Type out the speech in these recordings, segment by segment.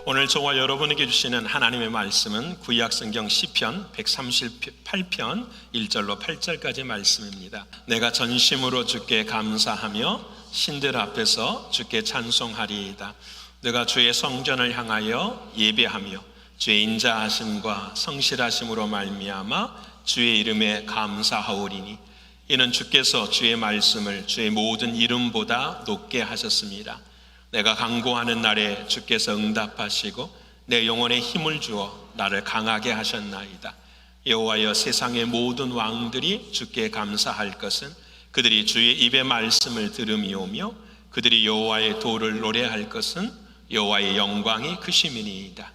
오늘 저와 여러분에게 주시는 하나님의 말씀은 구약성경 시편 138편 1절로 8절까지 말씀입니다. 내가 전심으로 주께 감사하며 신들 앞에서 주께 찬송하리이다. 내가 주의 성전을 향하여 예배하며 주의 인자하심과 성실하심으로 말미암아 주의 이름에 감사하오리니 이는 주께서 주의 말씀을 주의 모든 이름보다 높게 하셨습니다. 내가 간구하는 날에 주께서 응답하시고 내 영혼에 힘을 주어 나를 강하게 하셨나이다. 여호와여, 세상의 모든 왕들이 주께 감사할 것은 그들이 주의 입의 말씀을 들음이오며 그들이 여호와의 도를 노래할 것은 여호와의 영광이 크심이니이다.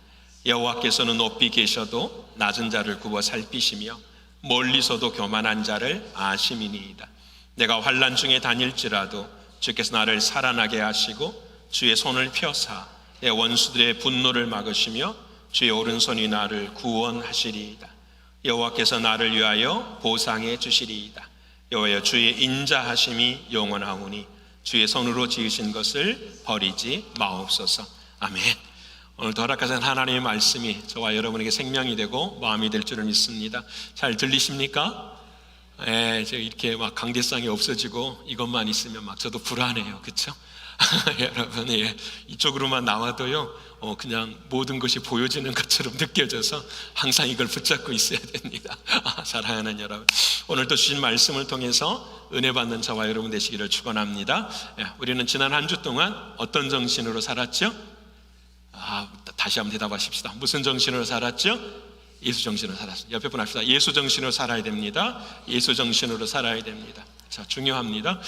여호와께서는 높이 계셔도 낮은 자를 굽어 살피시며 멀리서도 교만한 자를 아심이니이다. 내가 환난 중에 다닐지라도 주께서 나를 살아나게 하시고 주의 손을 펴사 내 원수들의 분노를 막으시며 주의 오른손이 나를 구원하시리이다. 여호와께서 나를 위하여 보상해 주시리이다. 여호와여, 주의 인자하심이 영원하오니 주의 손으로 지으신 것을 버리지 마옵소서. 아멘. 오늘도 허락하신 하나님의 말씀이 저와 여러분에게 생명이 되고 마음이 될 줄을 믿습니다. 잘 들리십니까? 이렇게 막 강대상이 없어지고 이것만 있으면 막 저도 불안해요. 그렇죠? 여러분, 이쪽으로만 나와도요, 그냥 모든 것이 보여지는 것처럼 느껴져서 항상 이걸 붙잡고 있어야 됩니다. 사랑하는 여러분, 오늘도 주신 말씀을 통해서 은혜 받는 저와 여러분 되시기를 축원합니다. 우리는 지난 한 주 동안 어떤 정신으로 살았죠? 다시 한번 대답하십시다. 무슨 정신으로 살았죠? 예수 정신으로 살았습니다. 옆에 분 합시다. 예수 정신으로 살아야 됩니다. 예수 정신으로 살아야 됩니다. 자, 중요합니다.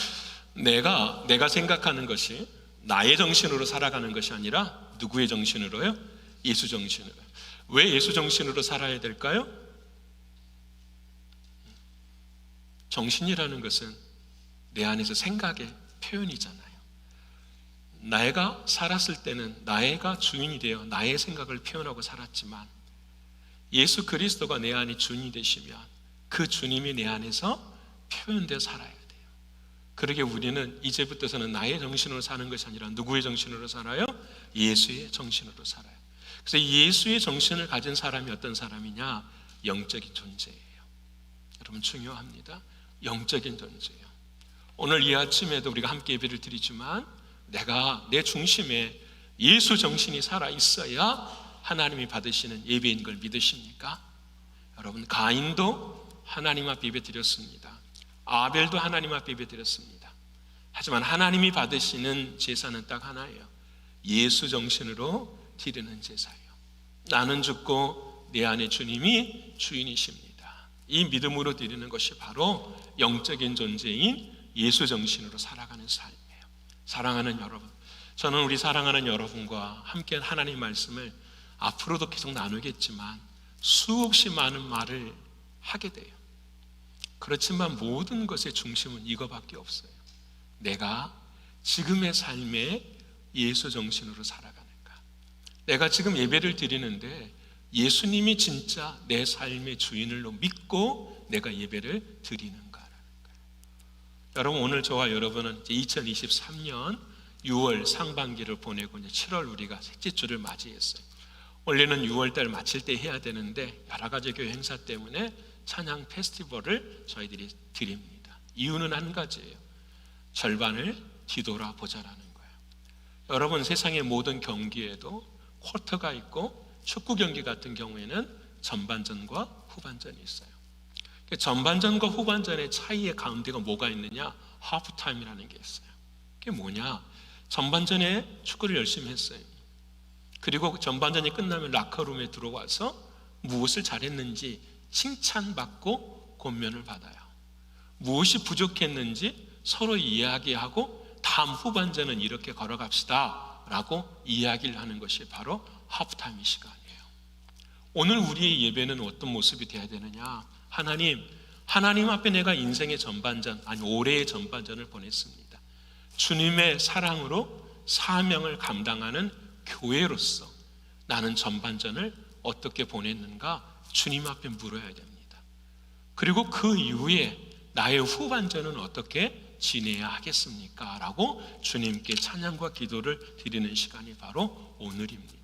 내가 생각하는 것이 나의 정신으로 살아가는 것이 아니라 누구의 정신으로요? 예수 정신으로. 왜 예수 정신으로 살아야 될까요? 정신이라는 것은 내 안에서 생각의 표현이잖아요. 내가 살았을 때는 나가 주인이 되어 나의 생각을 표현하고 살았지만 예수 그리스도가 내 안에 주인이 되시면 그 주님이 내 안에서 표현되어 살아야 돼요. 그러게 우리는 이제부터서는 나의 정신으로 사는 것이 아니라 누구의 정신으로 살아요? 예수의 정신으로 살아요. 그래서 예수의 정신을 가진 사람이 어떤 사람이냐? 영적인 존재예요. 여러분, 중요합니다. 영적인 존재예요. 오늘 이 아침에도 우리가 함께 예배를 드리지만 내가 내 중심에 예수 정신이 살아있어야 하나님이 받으시는 예배인 걸 믿으십니까? 여러분, 가인도 하나님 앞에 예배 드렸습니다. 아벨도 하나님 앞에 예배 드렸습니다. 하지만 하나님이 받으시는 제사는 딱 하나예요. 예수 정신으로 드리는 제사예요. 나는 죽고 내 안에 주님이 주인이십니다. 이 믿음으로 드리는 것이 바로 영적인 존재인 예수 정신으로 살아가는 삶이에요. 사랑하는 여러분, 저는 우리 사랑하는 여러분과 함께 하나님의 말씀을 앞으로도 계속 나누겠지만 수없이 많은 말을 하게 돼요. 그렇지만 모든 것의 중심은 이거밖에 없어요. 내가 지금의 삶에 예수 정신으로 살아가는가? 내가 지금 예배를 드리는데 예수님이 진짜 내 삶의 주인으로 믿고 내가 예배를 드리는가라는 거예요. 여러분, 오늘 저와 여러분은 이제 2023년 6월 상반기를 보내고 이제 7월 우리가 셋째 주를 맞이했어요. 원래는 6월달 마칠 때 해야 되는데 여러 가지 교회 행사 때문에 찬양 페스티벌을 저희들이 드립니다. 이유는 한 가지예요. 절반을 뒤돌아보자라는 거예요. 여러분, 세상의 모든 경기에도 쿼터가 있고 축구 경기 같은 경우에는 전반전과 후반전이 있어요. 전반전과 후반전의 차이의 가운데가 뭐가 있느냐? 하프타임이라는 게 있어요. 그게 뭐냐? 전반전에 축구를 열심히 했어요. 그리고 전반전이 끝나면 라커룸에 들어와서 무엇을 잘했는지 칭찬받고 권면을 받아요. 무엇이 부족했는지 서로 이야기하고 다음 후반전은 이렇게 걸어갑시다 라고 이야기를 하는 것이 바로 하프타임 시간이에요. 오늘 우리의 예배는 어떤 모습이 되어야 되느냐? 하나님 앞에 내가 인생의 전반전, 아니 올해의 전반전을 보냈습니다. 주님의 사랑으로 사명을 감당하는 교회로서 나는 전반전을 어떻게 보냈는가? 주님 앞에 물어야 됩니다. 그리고 그 이후에 나의 후반전은 어떻게 지내야 하겠습니까? 라고 주님께 찬양과 기도를 드리는 시간이 바로 오늘입니다.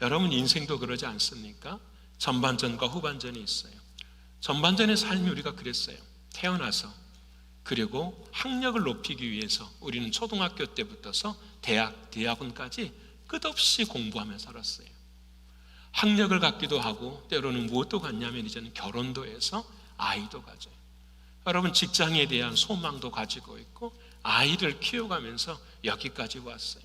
여러분 인생도 그러지 않습니까? 전반전과 후반전이 있어요. 전반전의 삶이 우리가 그랬어요. 태어나서, 그리고 학력을 높이기 위해서 우리는 초등학교 때부터서 대학원까지 끝없이 공부하며 살았어요. 학력을 갖기도 하고 때로는 무엇도 갖냐면 이제는 결혼도 해서 아이도 가져요. 여러분 직장에 대한 소망도 가지고 있고 아이를 키워가면서 여기까지 왔어요.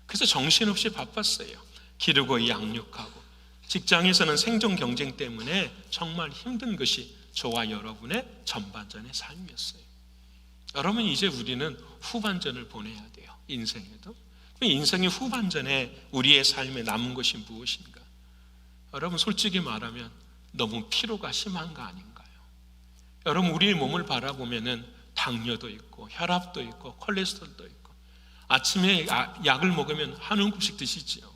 그래서 정신없이 바빴어요. 기르고 양육하고. 직장에서는 생존 경쟁 때문에 정말 힘든 것이 저와 여러분의 전반전의 삶이었어요. 여러분 이제 우리는 후반전을 보내야 돼요. 인생에도. 인생의 후반전에 우리의 삶에 남은 것이 무엇인가? 여러분 솔직히 말하면 너무 피로가 심한 거 아닌가요? 여러분 우리의 몸을 바라보면은 당뇨도 있고 혈압도 있고 콜레스테롤도 있고 아침에 약을 먹으면 한 움큼씩 드시지요.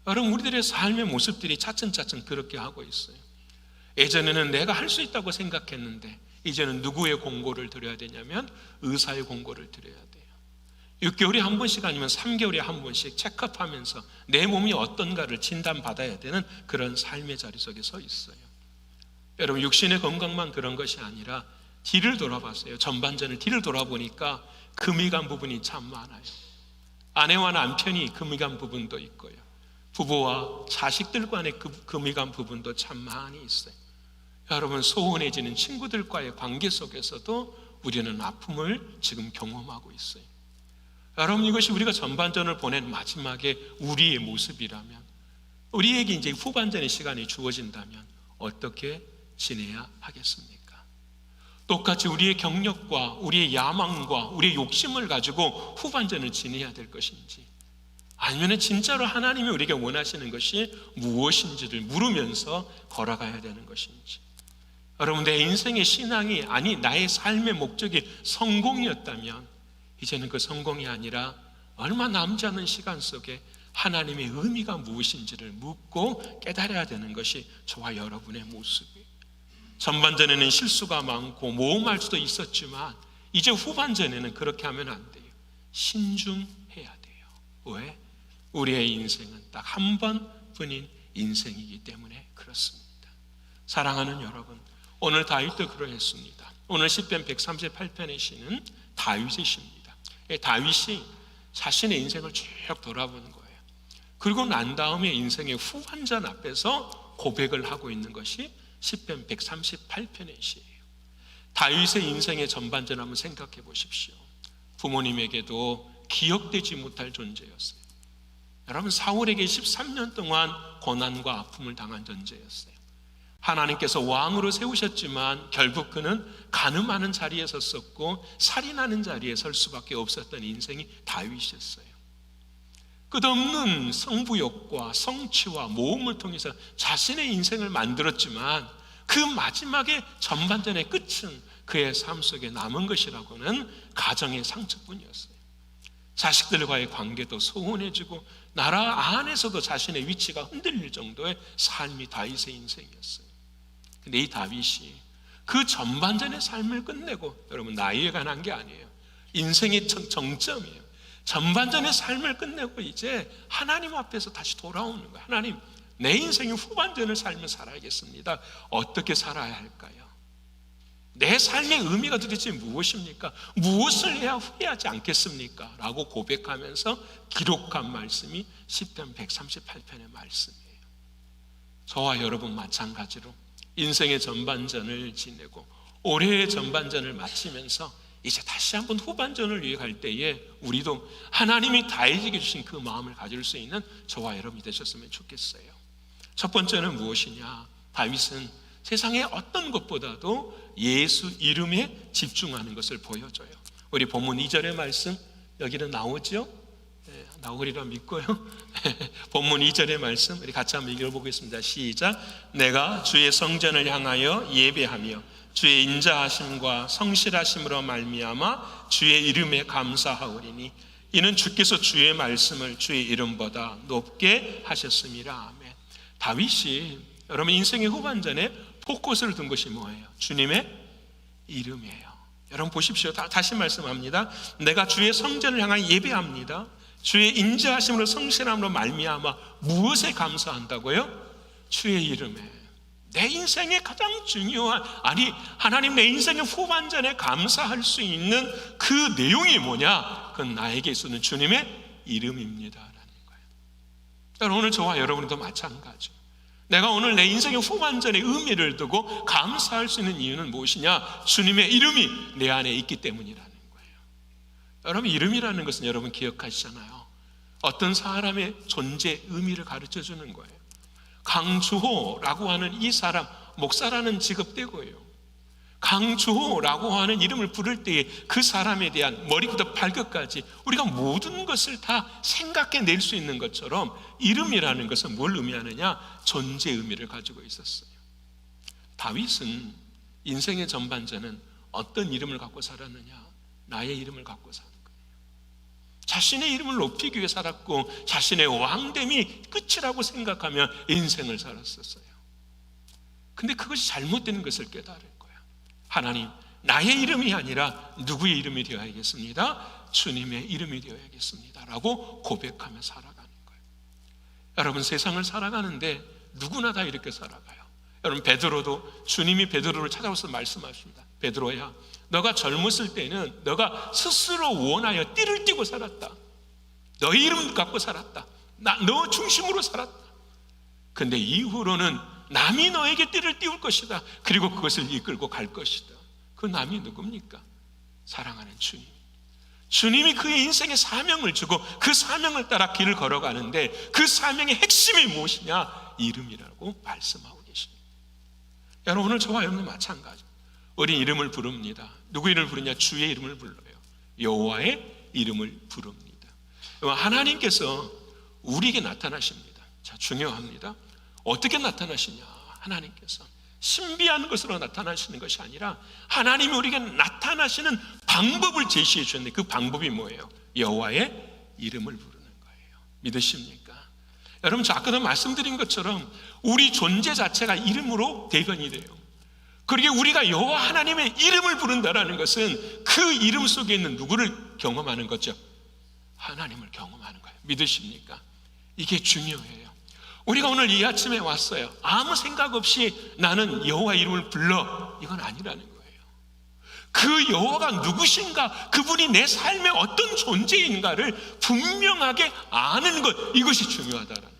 여러분 우리들의 삶의 모습들이 차츰차츰 그렇게 하고 있어요. 예전에는 내가 할 수 있다고 생각했는데 이제는 누구의 공고를 드려야 되냐면 의사의 공고를 드려야 돼요. 6개월에 한 번씩 아니면 3개월에 한 번씩 체크업하면서 내 몸이 어떤가를 진단받아야 되는 그런 삶의 자리 속에 서 있어요. 여러분 육신의 건강만 그런 것이 아니라 뒤를 돌아봤어요. 전반전을 뒤를 돌아보니까 금이 간 부분이 참 많아요. 아내와 남편이 금이 간 부분도 있고요. 부부와 자식들 간의 금이 간 부분도 참 많이 있어요. 여러분 소원해지는 친구들과의 관계 속에서도 우리는 아픔을 지금 경험하고 있어요. 여러분 이것이 우리가 전반전을 보낸 마지막에 우리의 모습이라면, 우리에게 이제 후반전의 시간이 주어진다면 어떻게 지내야 하겠습니까? 똑같이 우리의 경력과 우리의 야망과 우리의 욕심을 가지고 후반전을 지내야 될 것인지, 아니면 진짜로 하나님이 우리에게 원하시는 것이 무엇인지를 물으면서 걸어가야 되는 것인지. 여러분 내 인생의 신앙이, 아니 나의 삶의 목적이 성공이었다면 이제는 그 성공이 아니라 얼마 남지 않은 시간 속에 하나님의 의미가 무엇인지를 묻고 깨달아야 되는 것이 저와 여러분의 모습이에요. 전반전에는 실수가 많고 모험할 수도 있었지만 이제 후반전에는 그렇게 하면 안 돼요. 신중해야 돼요. 왜? 우리의 인생은 딱 한 번뿐인 인생이기 때문에 그렇습니다. 사랑하는 여러분, 오늘 다윗도 그러했습니다. 오늘 시편 138편의 시는 다윗의 시입니다. 다윗이 자신의 인생을 쭉 돌아보는 거예요. 그리고 난 다음에 인생의 후반전 앞에서 고백을 하고 있는 것이 시편 138편의 시예요. 다윗의 인생의 전반전 한번 생각해 보십시오. 부모님에게도 기억되지 못할 존재였어요. 여러분 사울에게 13년 동안 고난과 아픔을 당한 존재였어요. 하나님께서 왕으로 세우셨지만 결국 그는 간음하는 자리에 섰었고 살인하는 자리에 설 수밖에 없었던 인생이 다윗이었어요. 끝없는 성부욕과 성취와 모험을 통해서 자신의 인생을 만들었지만 그 마지막에 전반전의 끝은 그의 삶 속에 남은 것이라고는 가정의 상처뿐이었어요. 자식들과의 관계도 소원해지고 나라 안에서도 자신의 위치가 흔들릴 정도의 삶이 다윗의 인생이었어요. 근데 이 다윗이 그 전반전의 삶을 끝내고, 여러분 나이에 관한 게 아니에요. 인생의 정점이에요. 전반전의 삶을 끝내고 이제 하나님 앞에서 다시 돌아오는 거예요. 하나님, 내 인생의 후반전을 삶을 살아야겠습니다. 어떻게 살아야 할까요? 내 삶의 의미가 도대체 무엇입니까? 무엇을 해야 후회하지 않겠습니까? 라고 고백하면서 기록한 말씀이 시편 138편의 말씀이에요. 저와 여러분 마찬가지로 인생의 전반전을 지내고 올해의 전반전을 마치면서 이제 다시 한번 후반전을 위해 갈 때에 우리도 하나님이 다윗에게 주신 그 마음을 가질 수 있는 저와 여러분이 되셨으면 좋겠어요. 첫 번째는 무엇이냐? 다윗은 세상의 어떤 것보다도 예수 이름에 집중하는 것을 보여줘요. 우리 본문 2절의 말씀 여기는 나오죠? 네, 나오리라 믿고요. 본문 2절의 말씀 우리 같이 한번 읽어보겠습니다. 시작. 내가 주의 성전을 향하여 예배하며 주의 인자하심과 성실하심으로 말미암아 주의 이름에 감사하오리니 이는 주께서 주의 말씀을 주의 이름보다 높게 하셨음이라. 아멘. 다윗이 여러분 인생의 후반전에 포커스를 둔 것이 뭐예요? 주님의 이름이에요. 여러분 보십시오. 다시 말씀합니다. 내가 주의 성전을 향하여 예배합니다. 주의 인자하심으로 성실함으로 말미암아 무엇에 감사한다고요? 주의 이름에. 내 인생의 가장 중요한, 아니 하나님 내 인생의 후반전에 감사할 수 있는 그 내용이 뭐냐? 그건 나에게 있어서는 주님의 이름입니다 라는 거예요. 여러분, 오늘 저와 여러분도 마찬가지. 내가 오늘 내 인생의 후반전에 의미를 두고 감사할 수 있는 이유는 무엇이냐? 주님의 이름이 내 안에 있기 때문이라는 거예요. 여러분, 이름이라는 것은 여러분 기억하시잖아요. 어떤 사람의 존재 의미를 가르쳐 주는 거예요. 강주호라고 하는 이 사람, 목사라는 직업대고요. 강주호라고 하는 이름을 부를 때에 그 사람에 대한 머리부터 발끝까지 우리가 모든 것을 다 생각해낼 수 있는 것처럼 이름이라는 것은 뭘 의미하느냐? 존재 의미를 가지고 있었어요. 다윗은 인생의 전반전은 어떤 이름을 갖고 살았느냐? 나의 이름을 갖고 사는 거예요. 자신의 이름을 높이기 위해 살았고 자신의 왕됨이 끝이라고 생각하며 인생을 살았었어요. 근데 그것이 잘못된 것을 깨달은 거예요. 하나님, 나의 이름이 아니라 누구의 이름이 되어야겠습니다? 주님의 이름이 되어야겠습니다 라고 고백하며 살아가는 거예요. 여러분, 세상을 살아가는데 누구나 다 이렇게 살아가요. 여러분, 베드로도 주님이 베드로를 찾아와서 말씀하십니다. 베드로야, 너가 젊었을 때는 너가 스스로 원하여 띠를 띠고 살았다. 너의 이름 갖고 살았다. 너 중심으로 살았다. 근데 이후로는 남이 너에게 띠를 띄울 것이다. 그리고 그것을 이끌고 갈 것이다. 그 남이 누굽니까? 사랑하는 주님. 주님이 그의 인생에 사명을 주고 그 사명을 따라 길을 걸어가는데 그 사명의 핵심이 무엇이냐? 이름이라고 말씀하고 계십니다. 여러분, 오늘 저와 여러분 마찬가지. 우리 이름을 부릅니다. 누구 이름을 부르냐? 주의 이름을 불러요. 여호와의 이름을 부릅니다. 하나님께서 우리에게 나타나십니다. 자, 중요합니다. 어떻게 나타나시냐? 하나님께서 신비한 것으로 나타나시는 것이 아니라 하나님이 우리에게 나타나시는 방법을 제시해 주셨는데 그 방법이 뭐예요? 여호와의 이름을 부르는 거예요. 믿으십니까? 여러분, 저 아까도 말씀드린 것처럼 우리 존재 자체가 이름으로 대변이 돼요. 그리고 우리가 여호와 하나님의 이름을 부른다는 것은 그 이름 속에 있는 누구를 경험하는 거죠? 하나님을 경험하는 거예요. 믿으십니까? 이게 중요해요. 우리가 오늘 이 아침에 왔어요. 아무 생각 없이 나는 여호와 이름을 불러, 이건 아니라는 거예요. 그 여호와가 누구신가, 그분이 내 삶의 어떤 존재인가를 분명하게 아는 것, 이것이 중요하다는 거예요.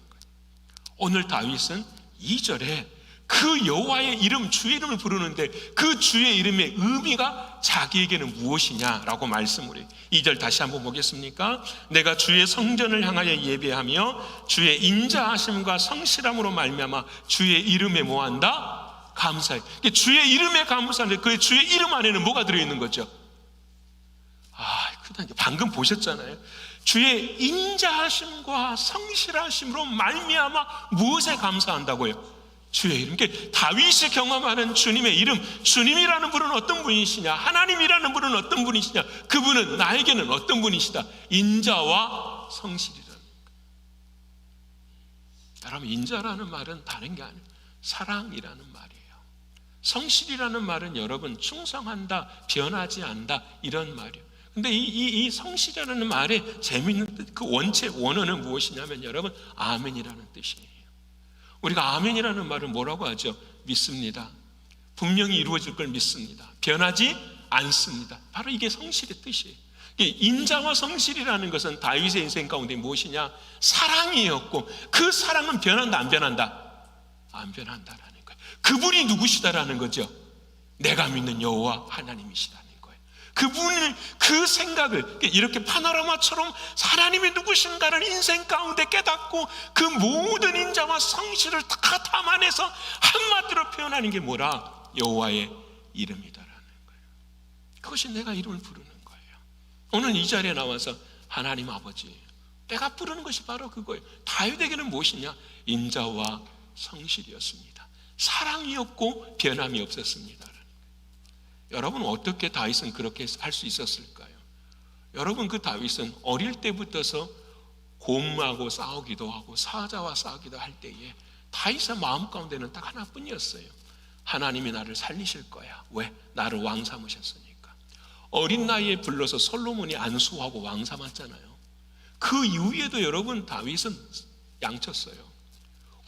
오늘 다윗은 2절에 그 여호와의 이름, 주의 이름을 부르는데 그 주의 이름의 의미가 자기에게는 무엇이냐라고 말씀을 해요. 2절 다시 한번 보겠습니까? 내가 주의 성전을 향하여 예배하며 주의 인자하심과 성실함으로 말미암아 주의 이름에 뭐한다? 감사해. 주의 이름에 감사하는데 그 주의 이름 안에는 뭐가 들어있는 거죠? 방금 보셨잖아요. 주의 인자하심과 성실하심으로 말미암아 무엇에 감사한다고요? 주의 이름. 다윗이 경험하는 주님의 이름, 주님이라는 분은 어떤 분이시냐? 하나님이라는 분은 어떤 분이시냐? 그분은 나에게는 어떤 분이시다? 인자와 성실이라는 거예요. 여러분, 인자라는 말은 다른 게 아니에요. 사랑이라는 말이에요. 성실이라는 말은 여러분 충성한다, 변하지 않다, 이런 말이에요. 근데 이 성실이라는 말의 재미있는 뜻, 그 원어는 무엇이냐면 여러분, 아멘이라는 뜻이에요. 우리가 아멘이라는 말은 뭐라고 하죠? 믿습니다. 분명히 이루어질 걸 믿습니다. 변하지 않습니다. 바로 이게 성실의 뜻이에요. 인자와 성실이라는 것은 다윗의 인생 가운데 무엇이냐? 사랑이었고 그 사랑은 변한다, 안 변한다? 안 변한다라는 거예요. 그분이 누구시다라는 거죠? 내가 믿는 여호와 하나님이시다는 거예요. 그분을, 그 생각을 이렇게 파노라마처럼 하나님이 누구신가를 인생 가운데 깨닫고 그 모든 인자와 성실을 다 담아내서 한마디로 표현하는 게 뭐라? 여호와의 이름이다라는 거예요. 그것이 내가 이름을 부르는 거예요. 오늘 이 자리에 나와서 하나님 아버지, 내가 부르는 것이 바로 그거예요. 다윗에게는 무엇이냐? 인자와 성실이었습니다. 사랑이었고 변함이 없었습니다. 여러분, 어떻게 다윗은 그렇게 할 수 있었을까요? 여러분, 그 다윗은 어릴 때부터서 곰하고 싸우기도 하고 사자와 싸우기도 할 때에 다윗의 마음 가운데는 딱 하나뿐이었어요. 하나님이 나를 살리실 거야. 왜? 나를 왕 삼으셨으니까. 어린 나이에 불러서 솔로몬이 안수하고 왕 삼았잖아요. 그 이후에도 여러분 다윗은 양쳤어요.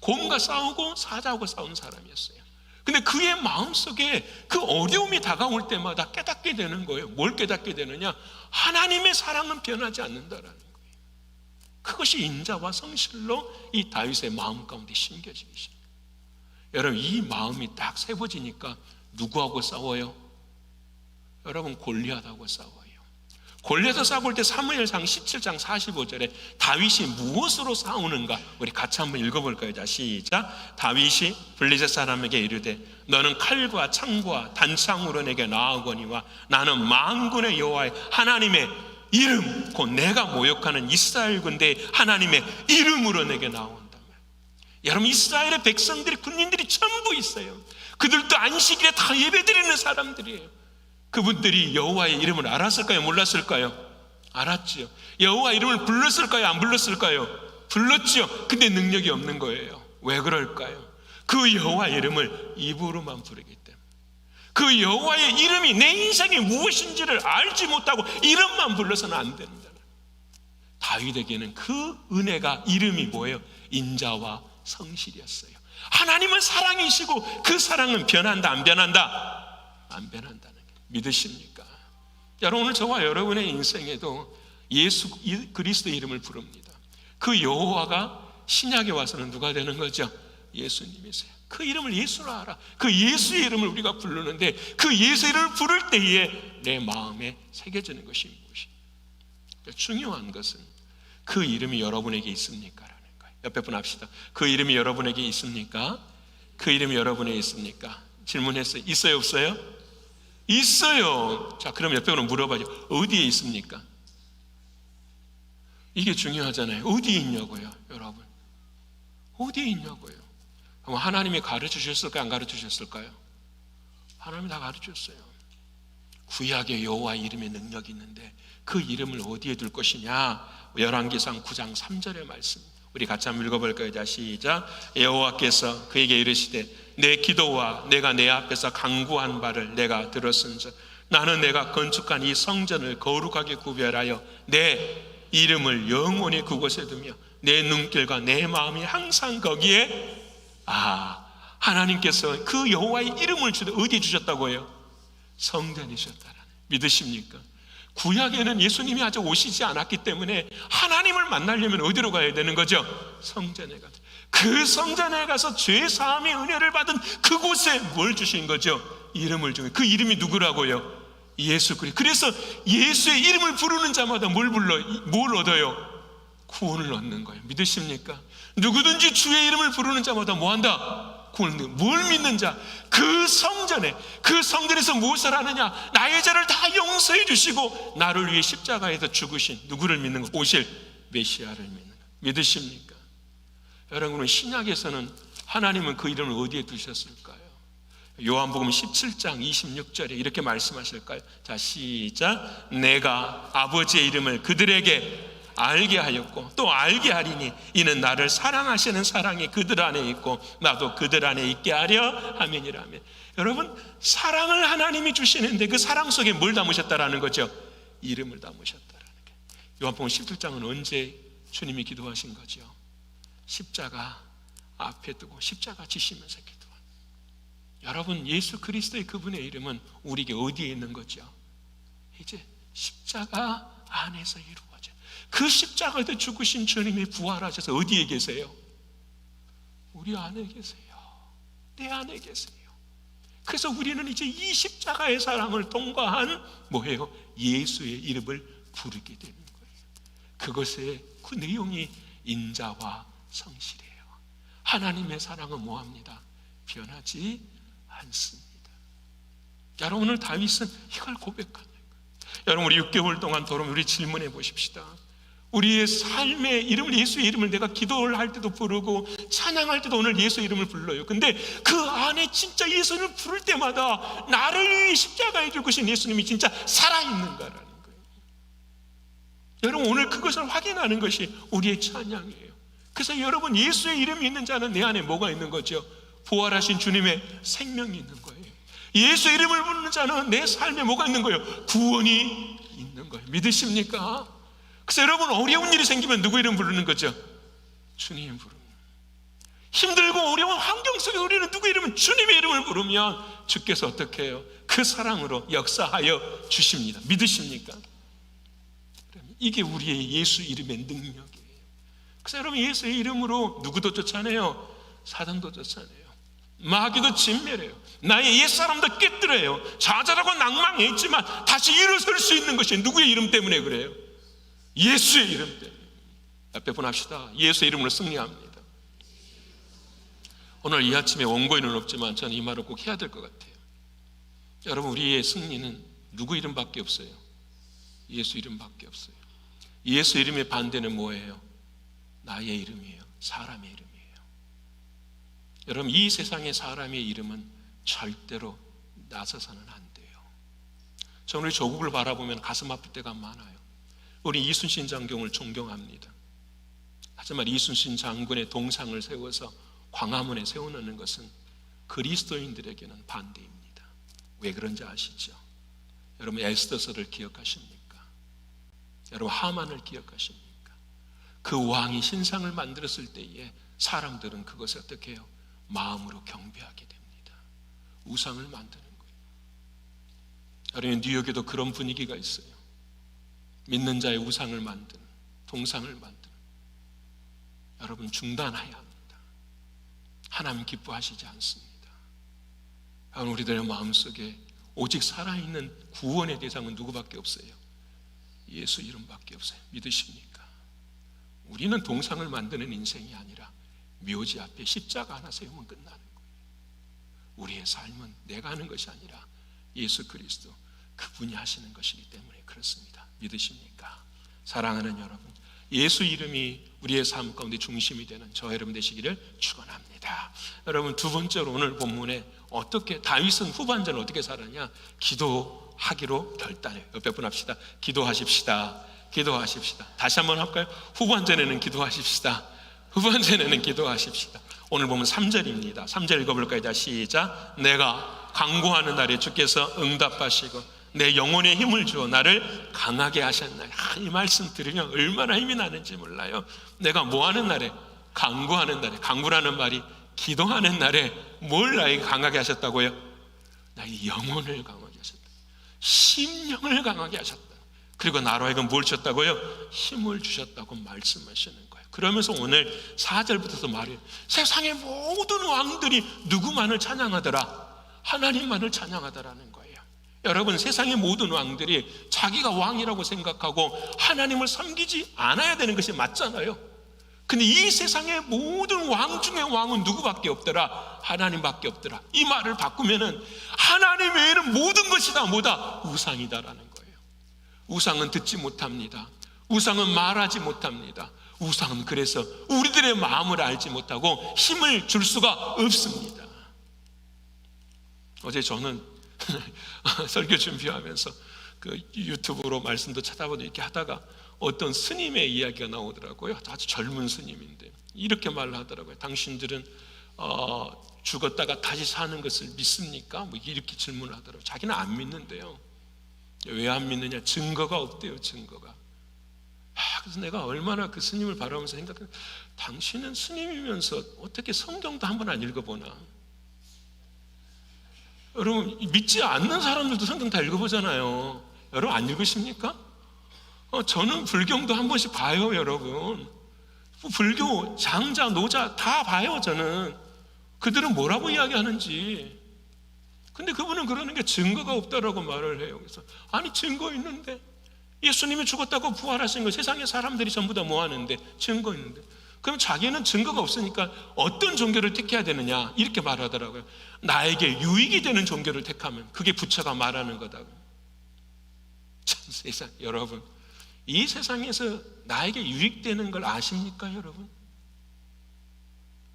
곰과 싸우고 사자하고 싸운 사람이었어요. 근데 그의 마음속에 그 어려움이 다가올 때마다 깨닫게 되는 거예요. 뭘 깨닫게 되느냐? 하나님의 사랑은 변하지 않는다라는 거예요. 그것이 인자와 성실로 이 다윗의 마음 가운데 심겨지기 시작해요. 여러분, 이 마음이 딱 세워지니까 누구하고 싸워요? 여러분, 골리앗하고 싸워요. 골리앗과 싸울 때 사무엘상 17장 45절에 다윗이 무엇으로 싸우는가? 우리 같이 한번 읽어볼까요? 자, 시작. 다윗이 블레셋 사람에게 이르되 너는 칼과 창과 단창으로 내게 나아오거니와 나는 만군의 여호와의 하나님의 이름, 곧 내가 모욕하는 이스라엘 군대의 하나님의 이름으로 내게 나온다. 여러분, 이스라엘의 백성들이, 군인들이 전부 있어요. 그들도 안식일에 다 예배드리는 사람들이에요. 그분들이 여호와의 이름을 알았을까요? 몰랐을까요? 알았지요. 여호와 이름을 불렀을까요? 안 불렀을까요? 불렀지요. 근데 능력이 없는 거예요. 왜 그럴까요? 그 여호와 이름을 입으로만 부르기 때문에. 그 여호와의 이름이 내 인생이 무엇인지를 알지 못하고 이름만 불러서는 안 된다. 다윗에게는 그 은혜가, 이름이 뭐예요? 인자와 성실이었어요. 하나님은 사랑이시고 그 사랑은 변한다, 안 변한다? 안 변한다는 게 믿으십니까? 여러분, 오늘 저와 여러분의 인생에도 예수 그리스도의 이름을 부릅니다. 그 여호와가 신약에 와서는 누가 되는 거죠? 예수님이세요. 그 이름을 예수로 알아. 그 예수의 이름을 우리가 부르는데 그 예수의 이름을 부를 때에 내 마음에 새겨지는 것이 무엇입니까? 중요한 것은 그 이름이 여러분에게 있습니까? 라는 거예요. 옆에 분 합시다. 그 이름이 여러분에게 있습니까? 그 이름이 여러분에게 있습니까? 질문했어요. 있어요, 없어요? 있어요. 자, 그럼 옆에 분은 물어봐요. 어디에 있습니까? 이게 중요하잖아요. 어디에 있냐고요, 여러분? 어디에 있냐고요? 그럼 하나님이 가르쳐 주셨을까요? 안 가르쳐 주셨을까요? 하나님이 다 가르쳐 줬어요. 구약의 여호와 이름의 능력이 있는데 그 이름을 어디에 둘 것이냐? 열왕기상 9장 3절의 말씀, 우리 같이 한번 읽어볼까요? 자, 시작. 여호와께서 그에게 이르시되 내 기도와 내가 내 앞에서 간구한 바를 내가 들었은즉 나는 내가 건축한 이 성전을 거룩하게 구별하여 내 이름을 영원히 그곳에 두며 내 눈길과 내 마음이 항상 거기에. 하나님께서 그 여호와의 이름을 어디에 주셨다고요? 성전에 주셨다라는. 믿으십니까? 구약에는 예수님이 아직 오시지 않았기 때문에 하나님을 만나려면 어디로 가야 되는 거죠? 성전에 가죠. 그 성전에 가서 죄 사함의 은혜를 받은 그곳에 뭘 주신 거죠? 이름을 주신. 그 이름이 누구라고요? 예수 그리스도. 그래서 예수의 이름을 부르는 자마다 뭘 얻어요? 구원을 얻는 거예요. 믿으십니까? 누구든지 주의 이름을 부르는 자마다 뭐한다? 뭘 믿는 자? 그 성전에서 무엇을 하느냐? 나의 죄를 다 용서해 주시고 나를 위해 십자가에서 죽으신 누구를 믿는 거? 오실 메시아를 믿는 거. 믿으십니까? 여러분, 신약에서는 하나님은 그 이름을 어디에 두셨을까요? 요한복음 17장 26절에 이렇게 말씀하실까요? 자, 시작. 내가 아버지의 이름을 그들에게 알게 하였고 또 알게 하리니 이는 나를 사랑하시는 사랑이 그들 안에 있고 나도 그들 안에 있게 하려 함이니라며. 여러분, 사랑을 하나님이 주시는데 그 사랑 속에 뭘 담으셨다라는 거죠? 이름을 담으셨다라는 게. 요한복음 17장은 언제 주님이 기도하신 거죠? 십자가 앞에 두고 십자가 지시면서 기도한. 여러분, 예수 그리스도의 그분의 이름은 우리에게 어디에 있는 거죠? 이제 십자가 안에서 이루어져요. 그 십자가에서 죽으신 주님이 부활하셔서 어디에 계세요? 우리 안에 계세요. 내 안에 계세요. 그래서 우리는 이제 이 십자가의 사랑을 통과한 뭐예요? 예수의 이름을 부르게 되는 거예요. 그것의 그 내용이 인자와 성실이에요. 하나님의 사랑은 뭐합니다? 변하지 않습니다. 여러분, 오늘 다윗은 이걸 고백하는 거예요. 여러분, 우리 6개월 동안 돌아오면 우리 질문해 보십시다. 우리의 삶의 이름을, 예수의 이름을 내가 기도를 할 때도 부르고 찬양할 때도 오늘 예수의 이름을 불러요. 근데 그 안에 진짜 예수를 부를 때마다 나를 위해 십자가에 죽으신 예수님이 진짜 살아있는가라는 거예요. 여러분, 오늘 그것을 확인하는 것이 우리의 찬양이에요. 그래서 여러분, 예수의 이름이 있는 자는 내 안에 뭐가 있는 거죠? 부활하신 주님의 생명이 있는 거예요. 예수의 이름을 부르는 자는 내 삶에 뭐가 있는 거예요? 구원이 있는 거예요. 믿으십니까? 그래서 여러분, 어려운 일이 생기면 누구 이름 부르는 거죠? 주님 부르는. 힘들고 어려운 환경 속에 우리는 누구 이름은 주님의 이름을 부르면 주께서 어떻게 해요? 그 사랑으로 역사하여 주십니다. 믿으십니까? 이게 우리의 예수 이름의 능력이에요. 그래서 여러분, 예수의 이름으로 누구도 쫓아내요? 사단도 쫓아내요. 마귀도 진멸해요. 나의 옛사람도 깨뜨려요. 좌절하고 낭망해 있지만 다시 일어설 수 있는 것이 누구의 이름 때문에 그래요? 예수의 이름 때문에. 앞에 분합시다. 예수의 이름으로 승리합니다. 오늘 이 아침에 원고에는 없지만 저는 이 말을 꼭 해야 될 것 같아요. 여러분, 우리의 승리는 누구 이름밖에 없어요? 예수 이름밖에 없어요. 예수 이름의 반대는 뭐예요? 나의 이름이에요. 사람의 이름이에요. 여러분, 이 세상의 사람의 이름은 절대로 나서서는 안 돼요. 저는 우리 조국을 바라보면 가슴 아플 때가 많아요. 우리 이순신 장군을 존경합니다. 하지만 이순신 장군의 동상을 세워서 광화문에 세워놓는 것은 그리스도인들에게는 반대입니다. 왜 그런지 아시죠? 여러분, 에스더서를 기억하십니까? 여러분, 하만을 기억하십니까? 그 왕이 신상을 만들었을 때에 사람들은 그것을 어떻게 해요? 마음으로 경배하게 됩니다. 우상을 만드는 거예요. 여러분, 뉴욕에도 그런 분위기가 있어요. 믿는 자의 우상을 만드는, 동상을 만드는. 여러분, 중단해야 합니다. 하나님 기뻐하시지 않습니다. 여러분, 우리들의 마음속에 오직 살아있는 구원의 대상은 누구밖에 없어요? 예수 이름밖에 없어요. 믿으십니까? 우리는 동상을 만드는 인생이 아니라 묘지 앞에 십자가 하나 세우면 끝나는 거예요. 우리의 삶은 내가 하는 것이 아니라 예수 그리스도 그분이 하시는 것이기 때문에 그렇습니다. 믿으십니까? 사랑하는 여러분, 예수 이름이 우리의 삶 가운데 중심이 되는 저 여러분 되시기를 축원합니다. 여러분, 두 번째로 오늘 본문에 어떻게 다윗은 후반전을 어떻게 살았냐? 기도하기로 결단해요. 옆에 분 합시다. 기도하십시다. 기도하십시다. 다시 한번 할까요? 후반전에는 기도하십시다. 후반전에는 기도하십시다. 오늘 보면 3절입니다. 3절 읽어볼까요? 자, 시작. 내가 간구하는 날에 주께서 응답하시고 내 영혼에 힘을 주어 나를 강하게 하셨나요? 이 말씀 들으면 얼마나 힘이 나는지 몰라요. 내가 뭐하는 날에? 간구하는 날에. 간구라는 말이 기도하는 날에 뭘 나에게 강하게 하셨다고요? 나의 영혼을 강하게 하셨다. 심령을 강하게 하셨다. 그리고 나로 하여금 뭘 주셨다고요? 힘을 주셨다고 말씀하시는 거예요. 그러면서 오늘 4절부터도 말해요. 세상의 모든 왕들이 누구만을 찬양하더라? 하나님만을 찬양하더라는 거예요. 여러분, 세상의 모든 왕들이 자기가 왕이라고 생각하고 하나님을 섬기지 않아야 되는 것이 맞잖아요. 근데 이 세상의 모든 왕 중에 왕은 누구밖에 없더라? 하나님밖에 없더라. 이 말을 바꾸면은 하나님 외에는 모든 것이 다 뭐다? 우상이다라는 거예요. 우상은 듣지 못합니다. 우상은 말하지 못합니다. 우상은 그래서 우리들의 마음을 알지 못하고 힘을 줄 수가 없습니다. 어제 저는 설교 준비하면서 그 유튜브로 말씀도 찾아보고 이렇게 하다가 어떤 스님의 이야기가 나오더라고요. 아주 젊은 스님인데 이렇게 말을 하더라고요. 당신들은 죽었다가 다시 사는 것을 믿습니까? 뭐 이렇게 질문하더라고요. 자기는 안 믿는데요. 왜 안 믿느냐? 증거가 없대요. 증거가. 그래서 내가 얼마나 그 스님을 바라보면서 생각해, 당신은 스님이면서 어떻게 성경도 한번 안 읽어보나? 여러분, 믿지 않는 사람들도 성경 다 읽어보잖아요. 여러분, 안 읽으십니까? 저는 불경도 한 번씩 봐요, 여러분. 불교 장자, 노자 다 봐요, 저는. 그들은 뭐라고 이야기하는지. 근데 그분은 그러는 게 증거가 없다라고 말을 해요. 그래서 아니, 증거 있는데. 예수님이 죽었다고 부활하신 거 세상의 사람들이 전부 다 뭐 하는데? 증거 있는데. 그럼 자기는 증거가 없으니까 어떤 종교를 택해야 되느냐? 이렇게 말하더라고요. 나에게 유익이 되는 종교를 택하면 그게 부처가 말하는 거다고. 참, 세상, 여러분, 이 세상에서 나에게 유익되는 걸 아십니까, 여러분?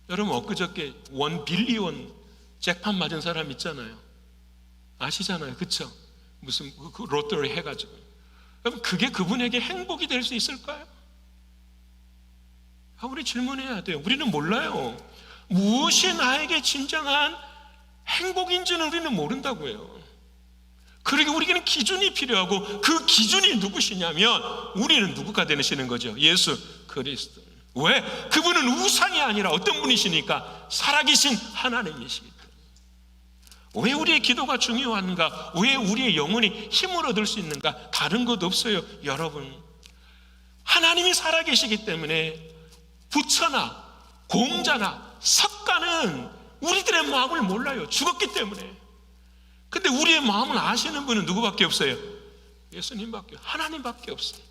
여러분, 엊그저께 1 빌리언 잭팟 맞은 사람 있잖아요. 아시잖아요, 그쵸? 무슨 그 로또를 해가지고. 그럼 그게 그분에게 행복이 될 수 있을까요? 우리 질문해야 돼요. 우리는 몰라요. 무엇이 나에게 진정한 행복인지는 우리는 모른다고요. 그러니까 우리에게는 기준이 필요하고, 그 기준이 누구시냐면 우리는 누구가 되시는 거죠? 예수 그리스도. 왜? 그분은 우상이 아니라 어떤 분이시니까? 살아계신 하나님이시기 때문에. 왜 우리의 기도가 중요한가? 왜 우리의 영혼이 힘을 얻을 수 있는가? 다른 것 없어요. 여러분, 하나님이 살아계시기 때문에 부처나 공자나 석가는 우리들의 마음을 몰라요. 죽었기 때문에. 근데 우리의 마음을 아시는 분은 누구밖에 없어요? 예수님밖에, 하나님밖에 없어요.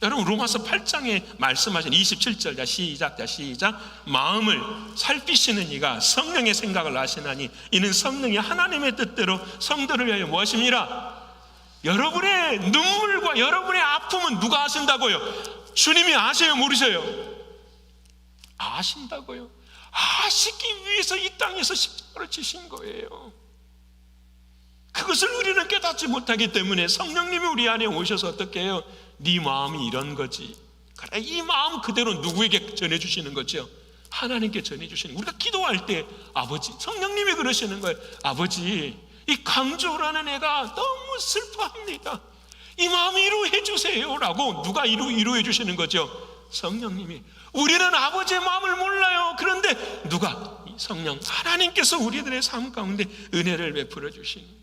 여러분, 로마서 8장에 말씀하신 27절, 자 시작. 마음을 살피시는 이가 성령의 생각을 아시나니 이는 성령이 하나님의 뜻대로 성도를 위하여 무엇입니라? 여러분의 눈물과 여러분의 아픔은 누가 아신다고요? 주님이 아세요, 모르세요? 아신다고요. 아시기 위해서 이 땅에서 십자가를 지신 거예요. 그것을 우리는 깨닫지 못하기 때문에 성령님이 우리 안에 오셔서 어떻게 해요? 네 마음이 이런 거지. 그래, 이 마음 그대로 누구에게 전해주시는 거죠? 하나님께 전해주시는 거예요. 우리가 기도할 때 아버지, 성령님이 그러시는 거예요. 아버지, 이 강조라는 애가 너무 슬퍼합니다. 이 마음 위로해 주세요 라고. 누가 위로해 주시는 거죠? 성령님이. 우리는 아버지의 마음을 몰라요. 그런데 누가? 성령 하나님께서 우리들의 삶 가운데 은혜를 베풀어 주시는 거예요.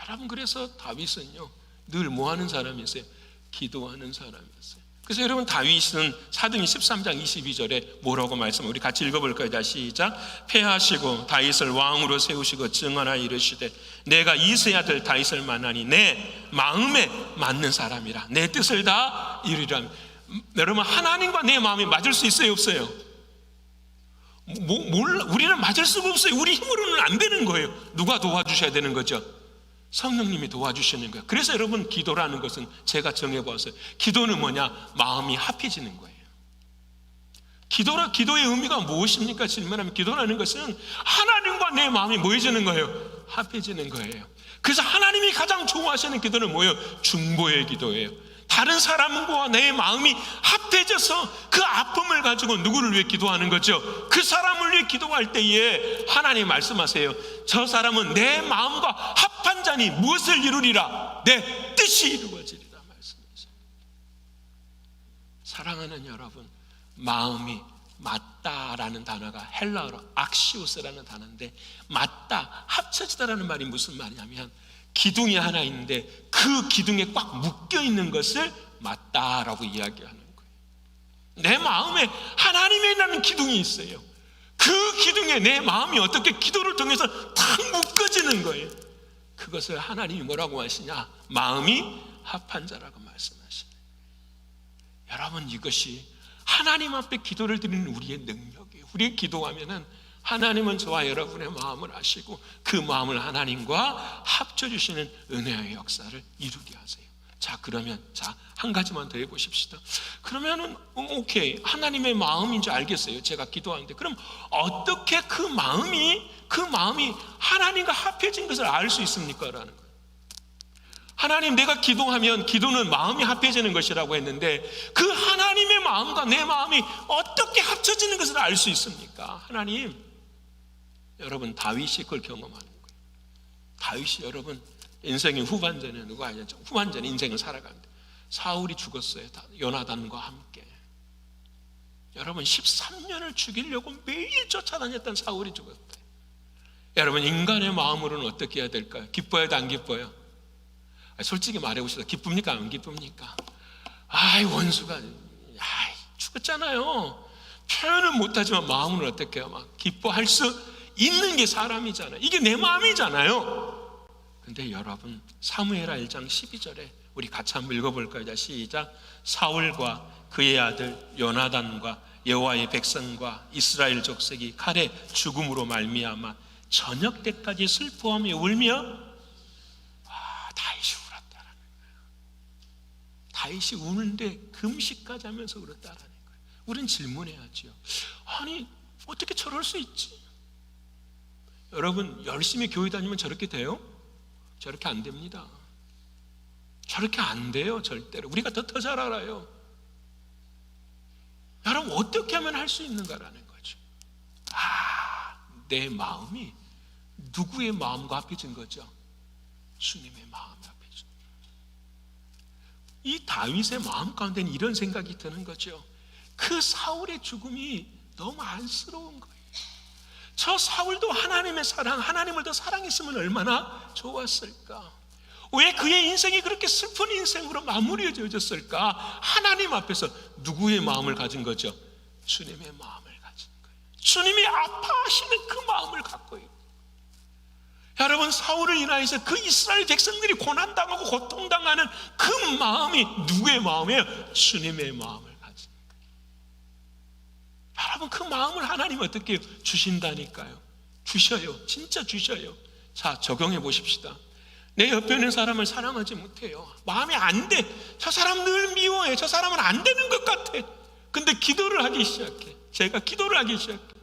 여러분, 그래서 다윗은요 늘 뭐하는 사람이었어요? 기도하는 사람이었어요. 그래서 여러분, 다윗은 사도행 13장 22절에 뭐라고 말씀을 우리 같이 읽어볼까요? 자 시작. 패하시고 다윗을 왕으로 세우시고 증언하여 이르시되 내가 이새의 아들 다윗을 만나니 내 마음에 맞는 사람이라 내 뜻을 다 이루리라. 여러분, 하나님과 내 마음이 맞을 수 있어요, 없어요? 몰라. 우리는 맞을 수가 없어요. 우리 힘으로는 안 되는 거예요. 누가 도와주셔야 되는 거죠? 성령님이 도와주시는 거예요. 그래서 여러분, 기도라는 것은 제가 정해보았어요. 기도는 뭐냐? 마음이 합해지는 거예요. 기도의 의미가 무엇입니까? 질문하면 기도라는 것은 하나님과 내 마음이 뭐 해지는 거예요? 합해지는 거예요. 그래서 하나님이 가장 좋아하시는 기도는 뭐예요? 중보의 기도예요. 다른 사람과 내 마음이 합해져서 그 아픔을 가지고 누구를 위해 기도하는 거죠? 그 사람을 위해 기도할 때에 하나님 말씀하세요. 저 사람은 내 마음과 합한 자니 무엇을 이루리라? 내 뜻이 이루어지리라 말씀하세요. 사랑하는 여러분, 마음이 맞다라는 단어가 헬라어로 악시오스라는 단어인데, 맞다, 합쳐지다라는 말이 무슨 말이냐면 기둥이 하나 있는데 그 기둥에 꽉 묶여있는 것을 맞다라고 이야기하는 거예요. 내 마음에 하나님이라는 기둥이 있어요. 그 기둥에 내 마음이 어떻게 기도를 통해서 탁 묶어지는 거예요. 그것을 하나님이 뭐라고 하시냐? 마음이 합한 자라고 말씀하시네요. 여러분, 이것이 하나님 앞에 기도를 드리는 우리의 능력이에요. 우리의 기도하면은 하나님은 저와 여러분의 마음을 아시고 그 마음을 하나님과 합쳐주시는 은혜의 역사를 이루게 하세요. 자, 그러면 한 가지만 더 해보십시다. 그러면은 오케이, 하나님의 마음인 줄 알겠어요. 제가 기도하는데 그럼 어떻게 그 마음이 하나님과 합해진 것을 알 수 있습니까? 라는 거예요. 하나님, 내가 기도하면 기도는 마음이 합해지는 것이라고 했는데 그 하나님의 마음과 내 마음이 어떻게 합쳐지는 것을 알 수 있습니까? 하나님, 여러분, 다윗이 그걸 경험하는 거예요. 다윗이 여러분 인생의 후반전에 누가 아니죠? 후반전 인생을 살아가는데 사울이 죽었어요. 요나단과 함께. 여러분, 13년을 죽이려고 매일 쫓아다녔던 사울이 죽었대. 여러분, 인간의 마음으로는 어떻게 해야 될까요? 기뻐요, 안 기뻐요? 솔직히 말해보시다. 기쁩니까, 안 기쁩니까? 원수가 죽었잖아요. 표현은 못하지만 마음은 어떻게 해요? 막 기뻐할 수 있는 게 사람이잖아요. 이게 내 마음이잖아요. 근데 여러분, 사무엘하 1장 12절에 우리 같이 한번 읽어볼까요? 자 시작. 사울과 그의 아들 요나단과 여호와의 백성과 이스라엘 족속이 칼의 죽음으로 말미암아 저녁 때까지 슬퍼하며 울며 다윗이 울었다라는 거예요. 다윗이 우는데 금식까지 하면서 울었다라는 거예요. 우린 질문해야죠. 아니, 어떻게 저럴 수 있지? 여러분, 열심히 교회 다니면 저렇게 돼요? 저렇게 안 됩니다. 저렇게 안 돼요, 절대로. 우리가 더 잘 알아요. 여러분, 어떻게 하면 할 수 있는가라는 거죠. 내 마음이 누구의 마음과 합해진 거죠? 주님의 마음 앞에 주는 거예요. 이 다윗의 마음 가운데는 이런 생각이 드는 거죠. 그 사울의 죽음이 너무 안쓰러운 거예요. 저 사울도 하나님의 사랑, 하나님을 더 사랑했으면 얼마나 좋았을까. 왜 그의 인생이 그렇게 슬픈 인생으로 마무리해졌을까? 하나님 앞에서 누구의 마음을 가진 거죠? 주님의 마음을 가진 거예요. 주님이 아파하시는 그 마음을 갖고 있고, 여러분, 사울을 인하여서 그 이스라엘 백성들이 고난당하고 고통당하는 그 마음이 누구의 마음이에요? 주님의 마음을 가진 거예요. 여러분, 그 마음을 하나님 어떻게 주신다니까요? 주셔요. 진짜 주셔요. 자, 적용해 보십시다. 내 옆에 있는 사람을 사랑하지 못해요. 마음에 안 돼. 저 사람 늘 미워해. 저 사람은 안 되는 것 같아. 근데 기도를 하기 시작해. 제가 기도를 하기 시작해.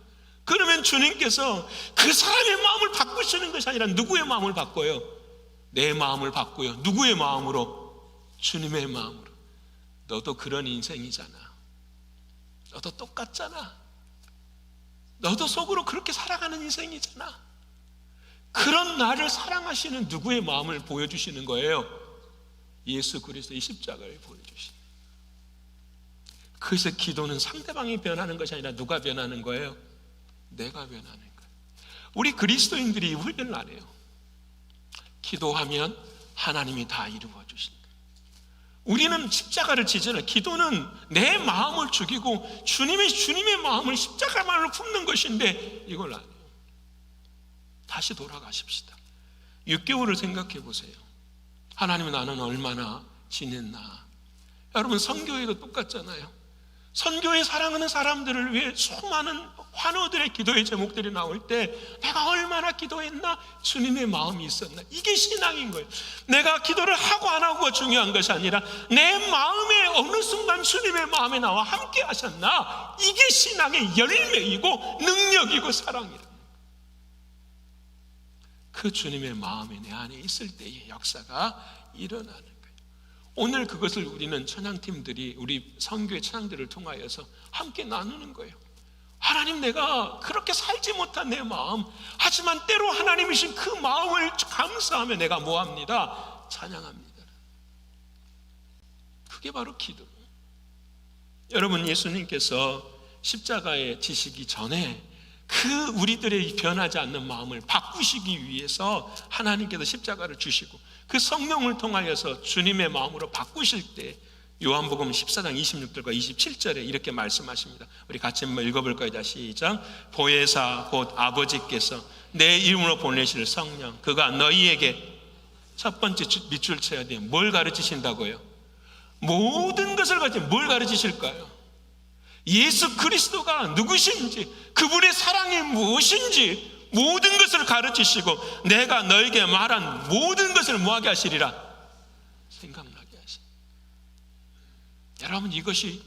그러면 주님께서 그 사람의 마음을 바꾸시는 것이 아니라 누구의 마음을 바꿔요? 내 마음을 바꿔요. 누구의 마음으로? 주님의 마음으로. 너도 그런 인생이잖아. 너도 똑같잖아. 너도 속으로 그렇게 살아가는 인생이잖아. 그런 나를 사랑하시는 누구의 마음을 보여주시는 거예요? 예수 그리스도의 십자가를 보여주시는 거예요. 그래서 기도는 상대방이 변하는 것이 아니라 누가 변하는 거예요? 내가 변하는 거예요. 우리 그리스도인들이 훈련을 안 해요. 기도하면 하나님이 다 이루어 주신다. 우리는 십자가를 지잖아요. 기도는 내 마음을 죽이고 주님의 마음을 십자가만으로 품는 것인데 이걸 안 해요. 다시 돌아가십시다. 6개월을 생각해 보세요. 하나님, 나는 얼마나 지냈나. 여러분, 선교회도 똑같잖아요. 선교회 사랑하는 사람들을 위해 수많은 환우들의 기도의 제목들이 나올 때 내가 얼마나 기도했나, 주님의 마음이 있었나. 이게 신앙인 거예요. 내가 기도를 하고 안 하고가 중요한 것이 아니라 내 마음에 어느 순간 주님의 마음에 나와 함께 하셨나. 이게 신앙의 열매이고 능력이고 사랑이라. 그 주님의 마음이 내 안에 있을 때의 역사가 일어나는 거예요. 오늘 그것을 우리는 찬양팀들이 우리 선교의 찬양들을 통하여서 함께 나누는 거예요. 하나님, 내가 그렇게 살지 못한 내 마음, 하지만 때로 하나님이신 그 마음을 감사하며 내가 뭐합니다? 찬양합니다. 그게 바로 기도. 여러분, 예수님께서 십자가에 지시기 전에 그 우리들의 변하지 않는 마음을 바꾸시기 위해서 하나님께서 십자가를 주시고 그 성령을 통하여서 주님의 마음으로 바꾸실 때 요한복음 14장 26절과 27절에 이렇게 말씀하십니다. 우리 같이 한번 읽어볼까요? 자, 시작. 보혜사 곧 아버지께서 내 이름으로 보내실 성령, 그가 너희에게 첫 번째 밑줄 쳐야 돼요. 뭘 가르치신다고요? 모든 것을 가르치. 뭘 가르치실까요? 예수 그리스도가 누구신지, 그분의 사랑이 무엇인지 모든 것을 가르치시고 내가 너에게 말한 모든 것을 뭐하게 하시리라? 생각나게 하시리라. 여러분, 이것이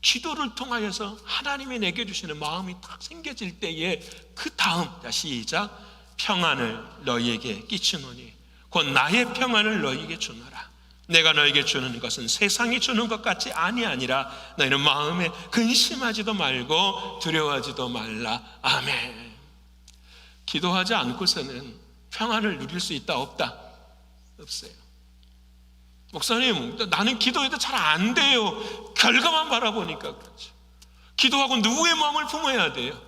기도를 통하여서 하나님이 내게 주시는 마음이 딱 생겨질 때에 그 다음, 자, 시작. 평안을 너희에게 끼치노니 곧 나의 평안을 너희에게 주노라. 내가 너에게 주는 것은 세상이 주는 것 같이 아니라 너희는 마음에 근심하지도 말고 두려워하지도 말라. 아멘. 기도하지 않고서는 평안을 누릴 수 있다 없다? 없어요. 목사님, 나는 기도해도 잘 안 돼요. 결과만 바라보니까 그렇죠. 기도하고 누구의 마음을 품어야 돼요?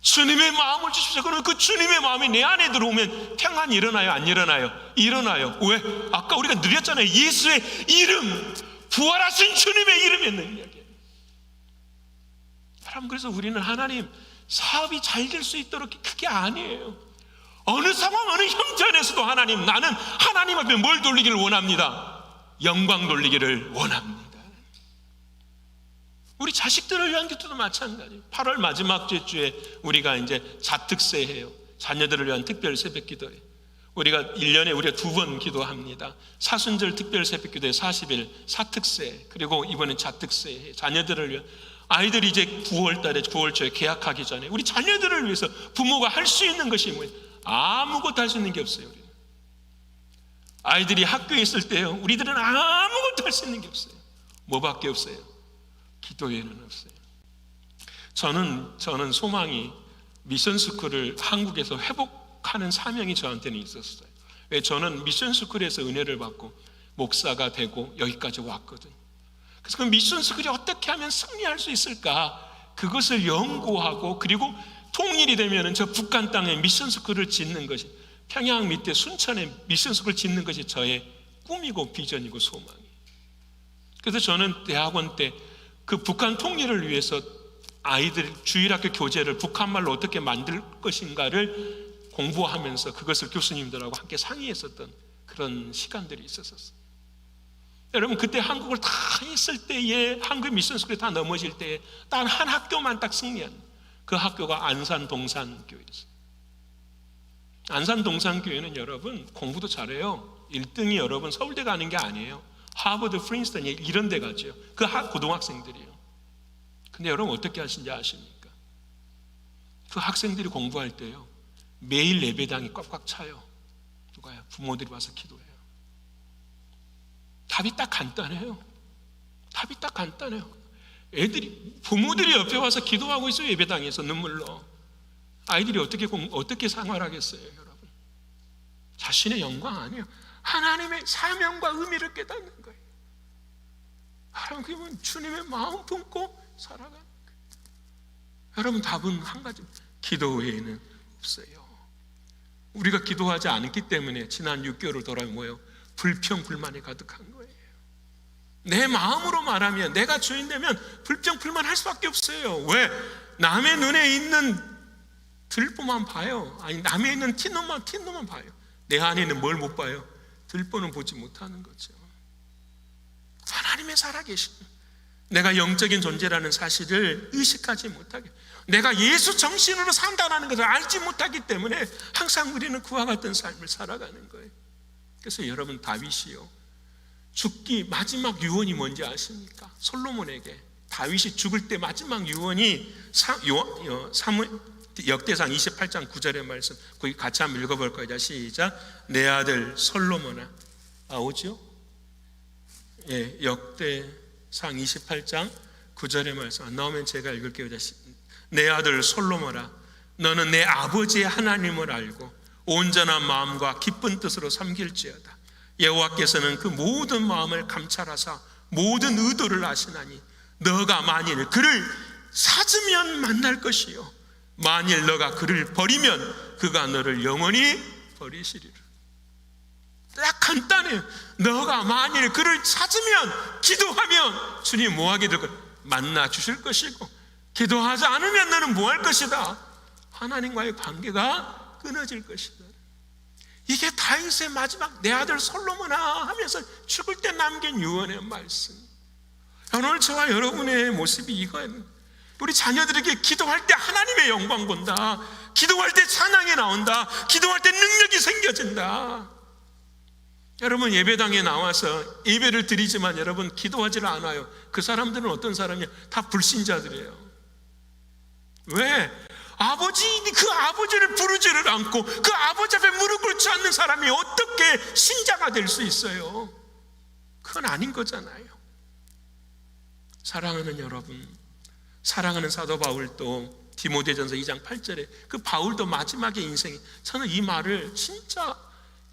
주님의 마음을 주십시오. 그러면 그 주님의 마음이 내 안에 들어오면 평안이 일어나요? 안 일어나요? 일어나요. 왜? 아까 우리가 누렸잖아요. 예수의 이름, 부활하신 주님의 이름의 능력이에요. 여러분, 그래서 우리는 하나님 사업이 잘 될 수 있도록 그게 아니에요. 어느 상황, 어느 형편에서도 하나님, 나는 하나님 앞에 뭘 돌리기를 원합니다. 영광 돌리기를 원합니다. 우리 자식들을 위한 기도도 마찬가지예요. 8월 마지막 주에 우리가 이제 자특세해요. 자녀들을 위한 특별 새벽 기도예요. 우리가 1년에 우리가 2번 기도합니다. 사순절 특별 새벽 기도에 40일 사특세, 그리고 이번엔 자특세. 자녀들을 위한, 아이들이 이제 9월 달에 9월 초에 개학하기 전에 우리 자녀들을 위해서 부모가 할 수 있는 것이 뭐예요? 아무것도 할 수 있는 게 없어요. 우리는. 아이들이 학교에 있을 때요, 우리들은 아무것도 할 수 있는 게 없어요. 뭐밖에 없어요? 기도 외에는 없어요. 저는 소망이 미션스쿨을 한국에서 회복하는 사명이 저한테는 있었어요. 왜? 저는 미션스쿨에서 은혜를 받고 목사가 되고 여기까지 왔거든요. 그래서 그 미션스쿨이 어떻게 하면 승리할 수 있을까, 그것을 연구하고, 그리고 통일이 되면 저 북한 땅에 미션스쿨을 짓는 것이, 평양 밑에 순천에 미션스쿨을 짓는 것이 저의 꿈이고 비전이고 소망이에요. 그래서 저는 대학원 때 그 북한 통일을 위해서 아이들 주일학교 교재를 북한말로 어떻게 만들 것인가를 공부하면서 그것을 교수님들하고 함께 상의했었던 그런 시간들이 있었어요. 여러분, 그때 한국을 다 했을 때에, 한국 미션스쿨이 다 넘어질 때에 단 한 학교만 딱 승리한, 그 학교가 안산동산교회였어요. 안산동산교회는 여러분 공부도 잘해요. 1등이 여러분 서울대 가는 게 아니에요. 하버드, 프린스턴 이런 데 가죠. 그 고등학생들이에요. 근데 여러분 어떻게 하신지 아십니까? 그 학생들이 공부할 때요, 매일 예배당이 꽉꽉 차요. 누가요? 부모들이 와서 기도해요. 답이 딱 간단해요. 답이 딱 간단해요. 부모들이 옆에 와서 기도하고 있어요. 예배당에서 눈물로. 아이들이 어떻게 생활하겠어요, 여러분? 자신의 영광 아니에요. 하나님의 사명과 의미를 깨닫는 거예요. 여러분, 주님의 마음 품고 살아가는 거예요. 여러분, 답은 한 가지, 기도 외에는 없어요. 우리가 기도하지 않았기 때문에 지난 6개월을 돌아보면 뭐예요? 불평, 불만이 가득한 거예요. 내 마음으로 말하면, 내가 주인 되면 불평, 불만 할 수밖에 없어요. 왜? 남의 눈에 있는 들보만 봐요. 아니, 남의 있는 틴놈만 봐요. 내 안에 있는 뭘 못 봐요? 들보는 보지 못하는 거죠. 하나님의 살아계신, 내가 영적인 존재라는 사실을 의식하지 못하게, 내가 예수 정신으로 산다는 것을 알지 못하기 때문에 항상 우리는 그와 같은 삶을 살아가는 거예요. 그래서 여러분, 다윗이요, 죽기 마지막 유언이 뭔지 아십니까? 솔로몬에게 다윗이 죽을 때 마지막 유언이 역대상 28장 9절의 말씀, 거기 같이 한번 읽어볼 거예요. 시작. 내 아들 솔로몬아. 오죠? 예, 역대상 28장 9절의 말씀 안 나오면 제가 읽을게요. 내 아들 솔로몬아, 너는 내 아버지의 하나님을 알고 온전한 마음과 기쁜 뜻으로 섬길지어다. 여호와께서는 그 모든 마음을 감찰하사 모든 의도를 아시나니 너가 만일 그를 찾으면 만날 것이요, 만일 너가 그를 버리면 그가 너를 영원히 버리시리라. 딱 간단해요. 너가 만일 그를 찾으면, 기도하면 주님 뭐하게 될 거야? 만나 주실 것이고, 기도하지 않으면 너는 뭐할 것이다? 하나님과의 관계가 끊어질 것이다. 이게 다윗의 마지막, 내 아들 솔로몬아 하면서 죽을 때 남긴 유언의 말씀. 오늘 저와 여러분의 모습이 이거예요. 우리 자녀들에게 기도할 때 하나님의 영광 본다, 기도할 때 찬양이 나온다, 기도할 때 능력이 생겨진다. 여러분, 예배당에 나와서 예배를 드리지만 여러분 기도하지를 않아요. 그 사람들은 어떤 사람이냐? 다 불신자들이에요. 왜? 그 아버지를 부르지를 않고 그 아버지 앞에 무릎 꿇지 않는 사람이 어떻게 신자가 될 수 있어요? 그건 아닌 거잖아요. 사랑하는 여러분, 사랑하는 사도 바울도 디모데전서 2장 8절에 그 바울도 마지막에 인생이, 저는 이 말을 진짜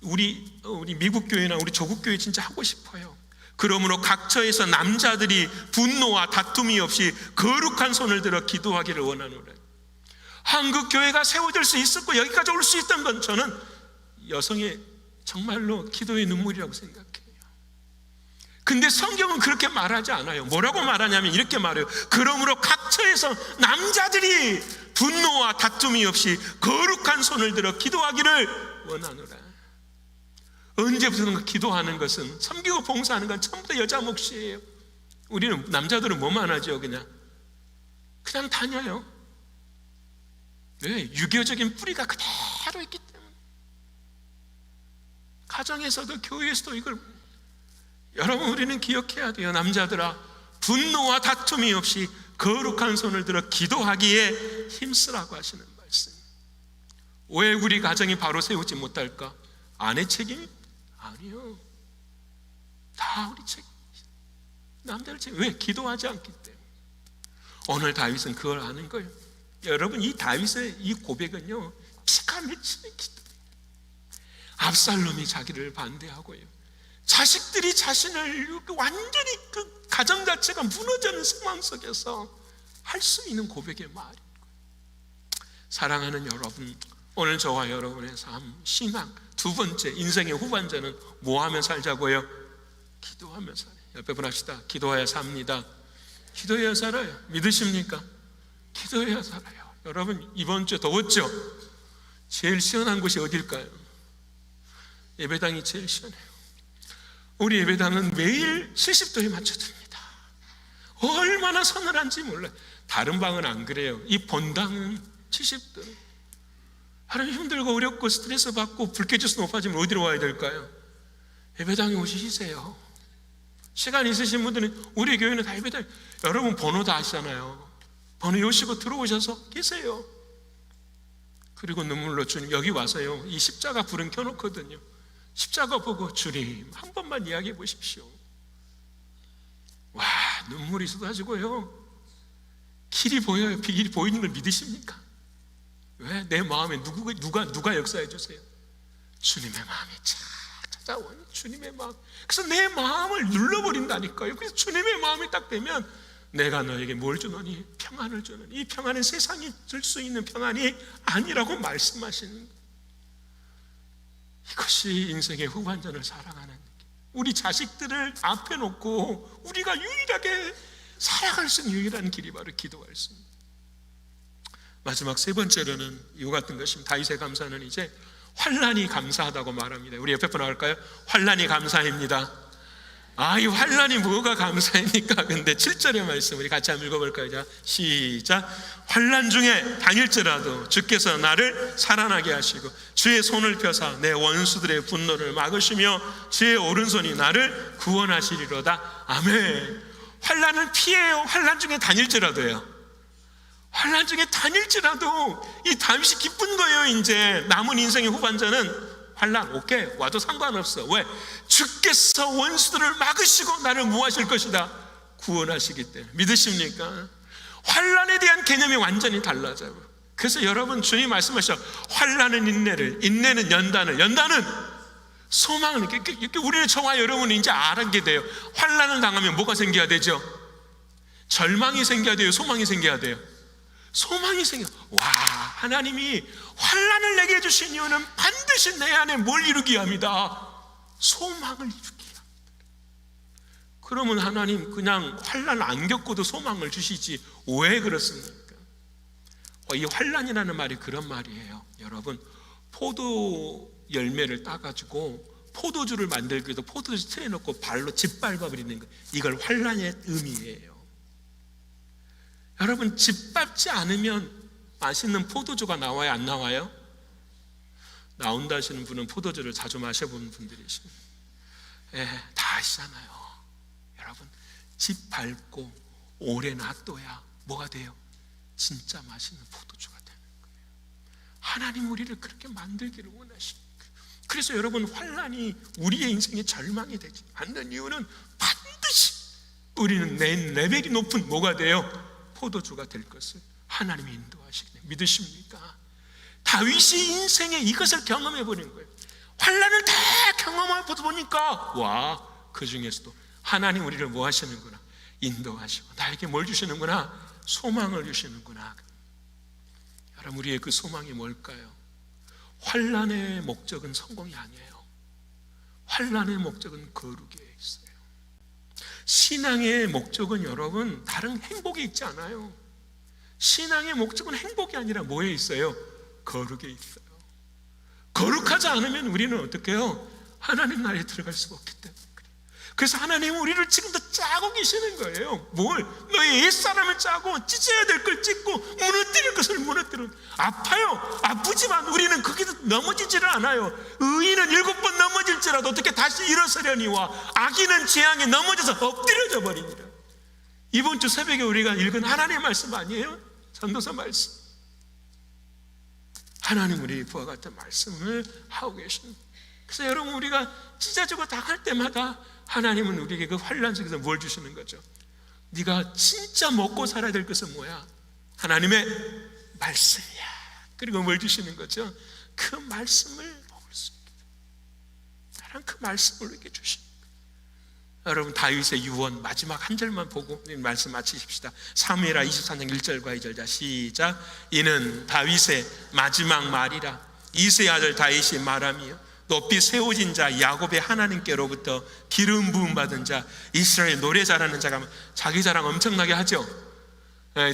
우리 미국 교회나 우리 조국 교회 진짜 하고 싶어요. 그러므로 각처에서 남자들이 분노와 다툼이 없이 거룩한 손을 들어 기도하기를 원하노라. 한국 교회가 세워질 수 있었고 여기까지 올 수 있던 건 저는 여성의 정말로 기도의 눈물이라고 생각해요. 근데 성경은 그렇게 말하지 않아요. 뭐라고 말하냐면 이렇게 말해요. 그러므로 각처에서 남자들이 분노와 다툼이 없이 거룩한 손을 들어 기도하기를 원하노라. 언제부턴가 기도하는 것은, 섬기고 봉사하는 건 전부 다 여자 몫이에요. 우리는 남자들은 뭐만 하죠? 그냥 다녀요. 왜? 유교적인 뿌리가 그대로 있기 때문에. 가정에서도 교회에서도 이걸, 여러분, 우리는 기억해야 돼요. 남자들아, 분노와 다툼이 없이 거룩한 손을 들어 기도하기에 힘쓰라고 하시는 말씀. 왜 우리 가정이 바로 세우지 못할까? 아내 책임이 아니요, 다 우리 책임. 남들 책임. 왜? 기도하지 않기 때문에. 오늘 다윗은 그걸 아는 거예요. 여러분, 이 다윗의 이 고백은요, 기가 막히는 기도. 압살롬이 자기를 반대하고요. 자식들이 자신을 완전히 그 가정 자체가 무너지는 상황 속에서 할 수 있는 고백의 말이에요. 사랑하는 여러분, 오늘 저와 여러분의 삶, 신앙 두 번째, 인생의 후반전은 뭐 하며 살자고요? 기도하며 살아요. 옆에 분 합시다. 기도해야 삽니다. 기도해야 살아요. 믿으십니까? 기도해야 살아요. 여러분, 이번 주에 더웠죠? 제일 시원한 곳이 어딜까요? 예배당이 제일 시원해요. 우리 예배당은 매일 70도에 맞춰줍니다. 얼마나 서늘한지 몰라요. 다른 방은 안 그래요. 이 본당은 70도. 하루는 힘들고 어렵고 스트레스 받고 불쾌지수 높아지면 어디로 와야 될까요? 예배당에 오시세요. 시간 있으신 분들은, 우리 교회는 다 예배당, 여러분 번호 다 아시잖아요. 번호 요시고 들어오셔서 계세요. 그리고 눈물로 주님 여기 와서요, 이 십자가 불은 켜놓거든요. 십자가 보고 주님 한 번만 이야기해 보십시오. 와, 눈물이 쏟아지고요. 길이 보여요. 길이 보이는 걸 믿으십니까? 왜? 내 마음에 누가 역사해 주세요? 주님의 마음이 착 찾아와요. 주님의 마음. 그래서 내 마음을 눌러버린다니까요. 그래서 주님의 마음이 딱 되면, 내가 너에게 뭘 주노니? 평안을 주노니. 이 평안은 세상이 줄 수 있는 평안이 아니라고 말씀하시는 거예요. 이것이 인생의 후반전을 살아가는, 우리 자식들을 앞에 놓고 우리가 유일하게 살아갈 수 있는 유일한 길이 바로 기도할 수 있습니다. 마지막 세 번째로는 이와 같은 것입니다. 다윗의 감사는 이제 환난이 감사하다고 말합니다. 우리 옆에 분 나갈까요? 환난이 감사입니다. 이 환난이 뭐가 감사입니까? 근데 7절의 말씀 우리 같이 한번 읽어볼까요? 자, 시작. 환난 중에 당일째라도 주께서 나를 살아나게 하시고 주의 손을 펴사 내 원수들의 분노를 막으시며 주의 오른손이 나를 구원하시리로다. 아멘. 환난을 피해요. 환난 중에 당일째라도요. 환난 중에 다닐지라도 이 다윗이 기쁜 거예요. 이제 남은 인생의 후반전은 환난 오케이 와도 상관없어. 왜? 주께서 원수들을 막으시고 나를 뭐 하실 것이다? 구원하시기 때문에. 믿으십니까? 환난에 대한 개념이 완전히 달라져요. 그래서 여러분, 주님 말씀하셔. 환난은 인내를, 인내는 연단을, 연단은 소망을. 이렇게 우리는 저와 여러분이 이제 알게 돼요. 환난을 당하면 뭐가 생겨야 되죠? 절망이 생겨야 돼요? 소망이 생겨야 돼요? 소망이 생겨. 와, 하나님이 환난을 내게 주신 이유는 반드시 내 안에 뭘 이루기 위함이다? 소망을 이루기 위함이다. 그러면 하나님 그냥 환난 안 겪고도 소망을 주시지 왜 그렇습니까? 이 환난이라는 말이 그런 말이에요. 여러분, 포도 열매를 따가지고 포도주를 만들기 위해서 포도주 틀에 넣고 발로 짓밟아버리는 거, 이걸 환난의 의미예요. 여러분, 짓밟지 않으면 맛있는 포도주가 나와요? 안 나와요? 나온다 하시는 분은 포도주를 자주 마셔본 분들이십니다. 다 아시잖아요. 여러분, 짓밟고 오래 놔둬야 뭐가 돼요? 진짜 맛있는 포도주가 되는 거예요. 하나님 우리를 그렇게 만들기를 원하십니다. 그래서 여러분, 환난이 우리의 인생의 절망이 되지 않는 이유는 반드시 우리는 내 레벨이 높은 뭐가 돼요? 포도주가 될 것을 하나님이 인도하시기 때문에. 믿으십니까? 다윗이 인생에 이것을 경험해 버린 거예요. 환난을 다 경험하고 보니까 와, 그 중에서도 하나님 우리를 뭐 하시는구나? 인도하시고 나에게 뭘 주시는구나? 소망을 주시는구나. 여러분, 우리의 그 소망이 뭘까요? 환난의 목적은 성공이 아니에요. 환난의 목적은 거룩에 있어요. 신앙의 목적은 여러분 다른 행복에 있지 않아요. 신앙의 목적은 행복이 아니라 뭐에 있어요? 거룩에 있어요. 거룩하지 않으면 우리는 어떻게 해요? 하나님 나라에 들어갈 수가 없기 때문에. 그래서 하나님은 우리를 지금도 짜고 계시는 거예요. 뭘? 너의 옛사람을 짜고 찢어야 될 걸 찢고 무너뜨릴 것을 무너뜨려. 아파요. 아프지만 우리는 거기서 넘어지지를 않아요. 의인은 7번 넘어질지라도 어떻게 다시 일어서려니와 악인은 재앙에 넘어져서 엎드려져 버리니라. 이번 주 새벽에 우리가 읽은 하나님의 말씀 아니에요? 전도서 말씀. 하나님 우리 부와 같은 말씀을 하고 계십니다. 그래서 여러분, 우리가 찢어지고 당할 때마다 하나님은 우리에게 그 환난 속에서 뭘 주시는 거죠? 네가 진짜 먹고 살아야 될 것은 뭐야? 하나님의 말씀이야. 그리고 뭘 주시는 거죠? 그 말씀을 먹을 수 있게. 하나님 그 말씀을 이렇게 주십니다. 여러분, 다윗의 유언 마지막 한 절만 보고 말씀 마치십시다. 사무엘하 23장 1절과 2절. 자, 시작. 이는 다윗의 마지막 말이라. 이새의 아들 다윗이 말하며 높이 세워진 자 야곱의 하나님께로부터 기름 부음 받은 자 이스라엘 노래 잘하는 자가. 자기 자랑 엄청나게 하죠.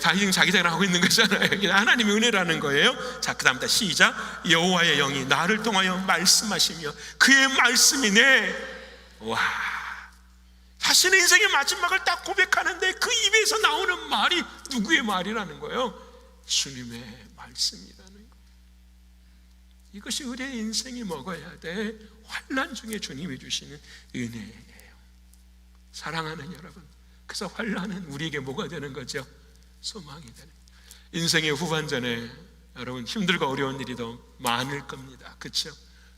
다윗은 자기 자랑 하고 있는 거잖아요. 하나님의 은혜라는 거예요. 자, 그 다음부터 시작. 여호와의 영이 나를 통하여 말씀하시며 그의 말씀이 자신의 인생의 마지막을 딱 고백하는데 그 입에서 나오는 말이 누구의 말이라는 거예요? 주님의 말씀이라는 거예요. 이것이 우리의 인생이 먹어야 돼 환난 중에 주님이 주시는 은혜예요. 사랑하는 여러분, 그래서 환난은 우리에게 뭐가 되는 거죠? 소망이 되는 거예요. 인생의 후반전에 여러분 힘들고 어려운 일이 더 많을 겁니다. 그렇죠?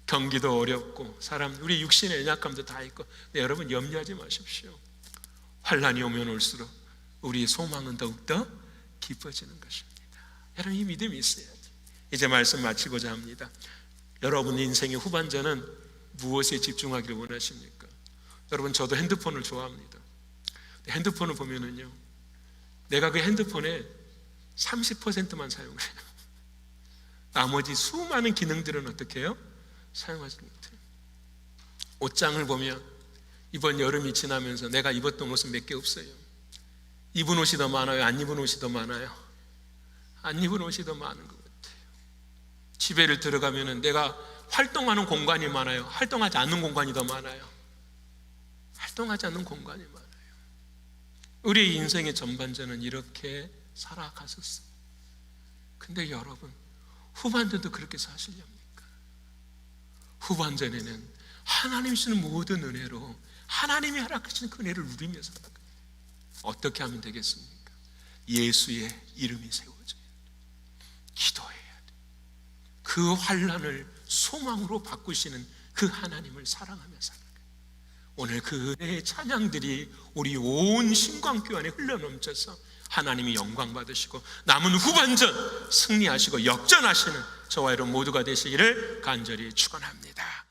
경기도 어렵고 우리 육신의 연약감도 다 있고. 네, 여러분 염려하지 마십시오. 환난이 오면 올수록 우리의 소망은 더욱더 깊어지는 것입니다. 여러분 이 믿음이 있어야지. 이제 말씀 마치고자 합니다. 여러분 인생의 후반전은 무엇에 집중하기를 원하십니까? 여러분 저도 핸드폰을 좋아합니다. 핸드폰을 보면은요, 내가 그 핸드폰에 30%만 사용을 해요. 나머지 수많은 기능들은 어떻게 해요? 사용하지 못해요. 옷장을 보면 이번 여름이 지나면서 내가 입었던 옷은 몇 개 없어요. 입은 옷이 더 많아요? 안 입은 옷이 더 많아요? 안 입은 옷이 더 많은 것 같아요. 집에를 들어가면 내가 활동하는 공간이 많아요? 활동하지 않는 공간이 더 많아요? 활동하지 않는 공간이 많아요. 우리의 인생의 전반전은 이렇게 살아갔었어요. 근데 여러분 후반전도 그렇게 사시렵니까? 후반전에는 하나님이 주시는 모든 은혜로 하나님이 허락하시는 그 은혜를 누리며 살아가요. 어떻게 하면 되겠습니까? 예수의 이름이 세워져야 돼. 기도해야 돼. 그 환난을 소망으로 바꾸시는 그 하나님을 사랑하며 살아가요. 오늘 그 은혜의 찬양들이 우리 온 신광교 안에 흘러넘쳐서 하나님이 영광 받으시고 남은 후반전 승리하시고 역전하시는 저와 여러분 모두가 되시기를 간절히 축원합니다.